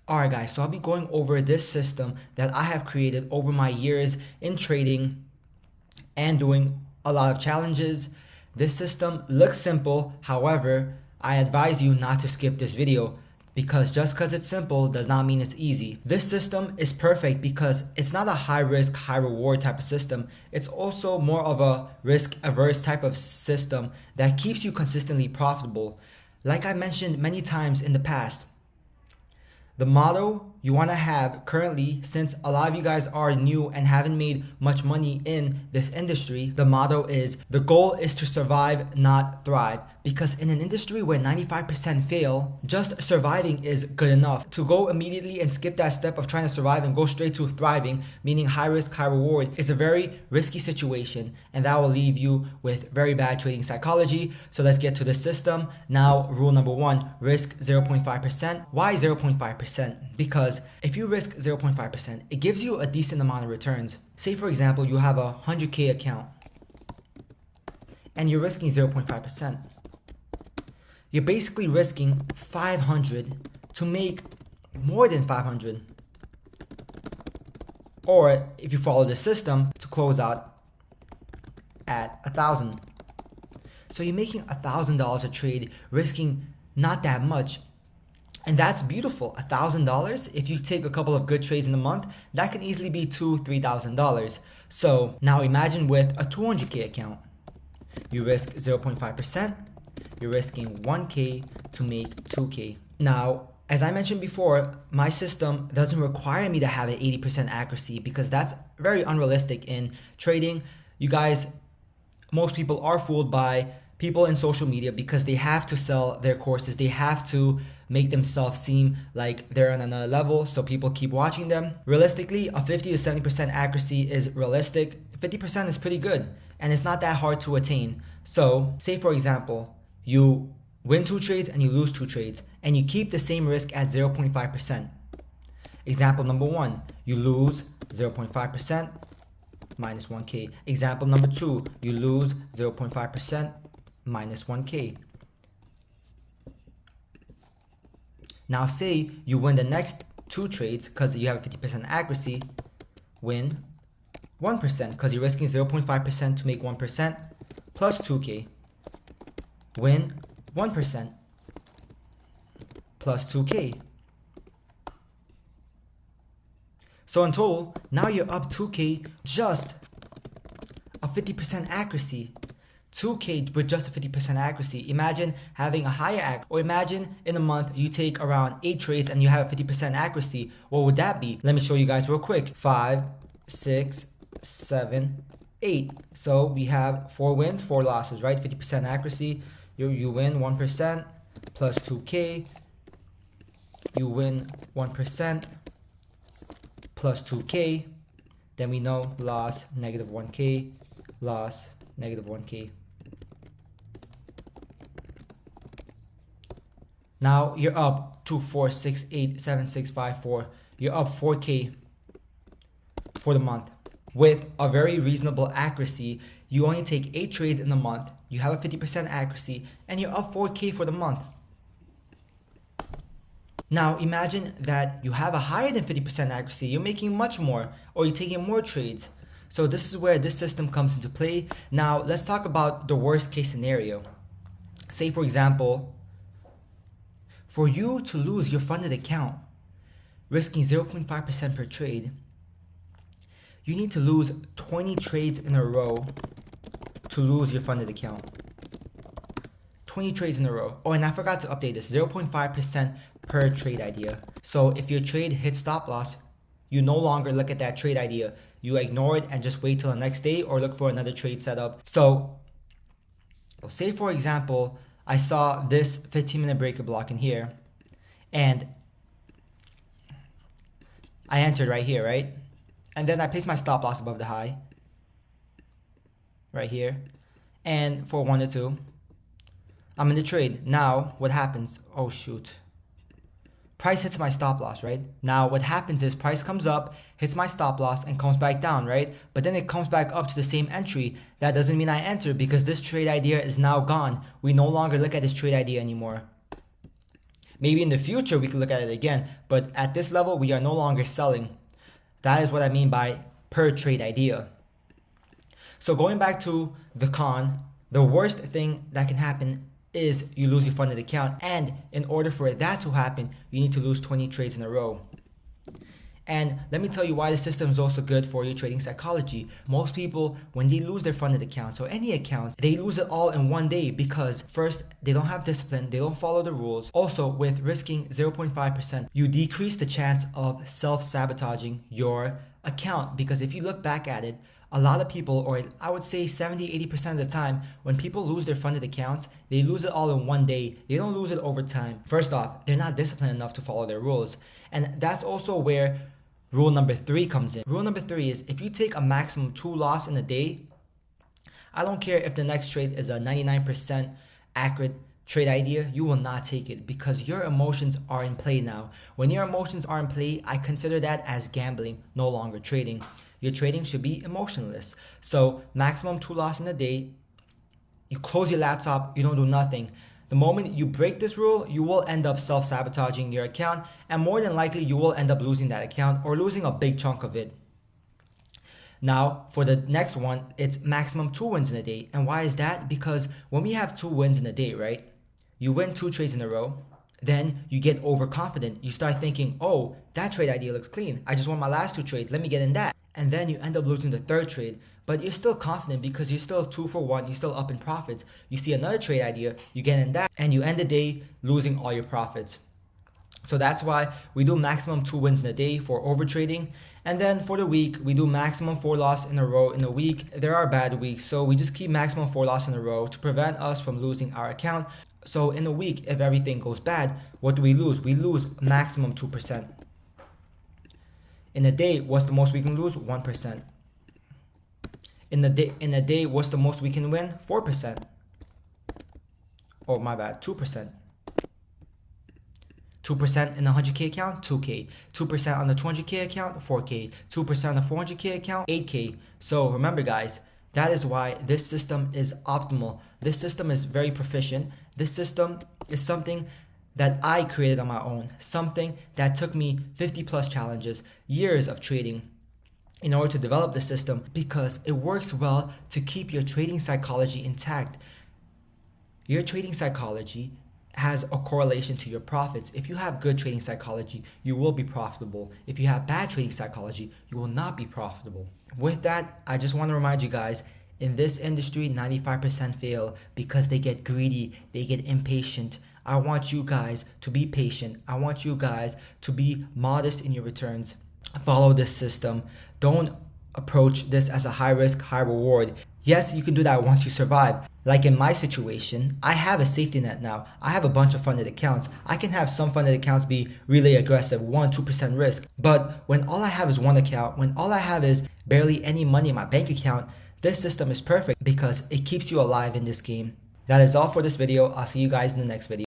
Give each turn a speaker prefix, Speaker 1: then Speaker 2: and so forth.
Speaker 1: Alright guys, so I'll be going over this system that I have created over my years in trading and doing a lot of challenges. This system looks simple, however, I advise you not to skip this video because just because it's simple does not mean it's easy. This system is perfect because it's not a high risk, high reward type of system. It's also more of a risk averse type of system that keeps you consistently profitable. Like I mentioned many times in the past, the motto you want to have currently, since a lot of you guys are new and haven't made much money in this industry, the motto is the goal is to survive, not thrive. Because in an industry where 95% fail, just surviving is good enough. To go immediately and skip that step of trying to survive and go straight to thriving, meaning high risk, high reward, is a very risky situation, and that will leave you with very bad trading psychology. So let's get to the system. Now, rule number one, risk 0.5%. Why 0.5%? Because if you risk 0.5%, it gives you a decent amount of returns. Say for example, you have a 100K account and you're risking 0.5%. You're basically risking 500 to make more than 500. Or if you follow the system, to close out at 1,000. So you're making $1,000 a trade, risking not that much. And that's beautiful. $1,000, if you take a couple of good trades in a month, that can easily be $2,000-$3,000. So now imagine with a 200K account. You risk 0.5%. You're risking 1K to make 2K. Now, as I mentioned before, my system doesn't require me to have an 80% accuracy because that's very unrealistic in trading. You guys, most people are fooled by people in social media because they have to sell their courses. They have to make themselves seem like they're on another level, so people keep watching them. Realistically, a 50 to 70% accuracy is realistic. 50% is pretty good, and it's not that hard to attain. So, say for example, you win 2 trades and you lose 2 trades, and you keep the same risk at 0.5%. Example number 1, you lose 0.5% minus 1K. Example number 2, you lose 0.5% minus 1K. Now say you win the next 2 trades because you have a 50% accuracy, win 1% because you're risking 0.5% to make 1% plus 2K. Win 1% plus 2K. So in total, now you're up 2K, just a 50% accuracy. 2K with just a 50% accuracy. Imagine having a higher accuracy, or imagine in a month you take around 8 trades and you have a 50% accuracy. What would that be? Let me show you guys real quick. 5, 6, 7, 8. So we have 4 wins, 4 losses, right? 50% accuracy. You win 1% plus 2K. You win 1% plus 2K. Then we know loss, negative 1K, loss, negative 1K. Now you're up 2, 4, 6, 8, 7, 6, 5, 4. You're up 4K for the month. With a very reasonable accuracy, you only take 8 trades in the month, you have a 50% accuracy, and you're up 4K for the month. Now imagine that you have a higher than 50% accuracy, you're making much more, or you're taking more trades. So this is where this system comes into play. Now let's talk about the worst case scenario. Say for example, for you to lose your funded account, risking 0.5% per trade, you need to lose 20 trades in a row to lose your funded account. 20 trades in a row. Oh, and I forgot to update this, 0.5% per trade idea. So if your trade hits stop loss, you no longer look at that trade idea. You ignore it and just wait till the next day or look for another trade setup. So say for example, I saw this 15-minute breaker block in here and I entered right here, right? And then I placed my stop loss above the high right here. And for 1 to 2, I'm in the trade. Now what happens? Oh shoot. Price hits my stop loss, right? Now what happens is price comes up, hits my stop loss and comes back down, right? But then it comes back up to the same entry. That doesn't mean I enter because this trade idea is now gone. We no longer look at this trade idea anymore. Maybe in the future we could look at it again, but at this level we are no longer selling. That is what I mean by per trade idea. So going back to the con, the worst thing that can happen is you lose your funded account, and in order for that to happen, you need to lose 20 trades in a row. And let me tell you why the system is also good for your trading psychology. Most people, when they lose their funded accounts or any accounts, they lose it all in one day because first, they don't have discipline, they don't follow the rules. Also, with risking 0.5%, you decrease the chance of self-sabotaging your account, because if you look back at it, a lot of people, or I would say 70-80% of the time, when people lose their funded accounts, they lose it all in one day. They don't lose it over time. First off, they're not disciplined enough to follow their rules. And that's also where rule number 3 comes in. Rule number 3 is if you take a maximum 2 loss in a day, I don't care if the next trade is a 99% accurate trade idea, you will not take it because your emotions are in play now. When your emotions are in play, I consider that as gambling, no longer trading. Your trading should be emotionless. So maximum 2 loss in a day, you close your laptop, you don't do nothing. The moment you break this rule, you will end up self-sabotaging your account, and more than likely you will end up losing that account or losing a big chunk of it. Now, for the next one, it's maximum 2 wins in a day. And why is that? Because when we have 2 wins in a day, right? You win 2 trades in a row, then you get overconfident. You start thinking, oh, that trade idea looks clean. I just won my last 2 trades. Let me get in that. And then you end up losing the 3rd trade, but you're still confident because you're still 2 for 1, you're still up in profits. You see another trade idea, you get in that, and you end the day losing all your profits. So that's why we do maximum 2 wins in a day for overtrading. And then for the week, we do maximum 4 losses in a row in a week. There are bad weeks, so we just keep maximum 4 losses in a row to prevent us from losing our account. So in a week, if everything goes bad, what do we lose? We lose maximum 2%. In a day, what's the most we can lose? 1%. In a day, what's the most we can win? 4%. Oh, my bad, 2%. 2% in the 100K account, 2K. 2% on the 200K account, 4K. 2% on the 400K account, 8K. So remember guys, that is why this system is optimal. This system is very proficient. This system is something that I created on my own. Something that took me 50 plus challenges, years of trading in order to develop the system, because it works well to keep your trading psychology intact. Your trading psychology has a correlation to your profits. If you have good trading psychology, you will be profitable. If you have bad trading psychology, you will not be profitable. With that, I just want to remind you guys, in this industry, 95% fail because they get greedy, they get impatient. I want you guys to be patient. I want you guys to be modest in your returns. Follow this system. Don't approach this as a high risk, high reward. Yes, you can do that once you survive. Like in my situation, I have a safety net now. I have a bunch of funded accounts. I can have some funded accounts be really aggressive, 1-2% risk. But when all I have is one account, when all I have is barely any money in my bank account, this system is perfect because it keeps you alive in this game. That is all for this video. I'll see you guys in the next video.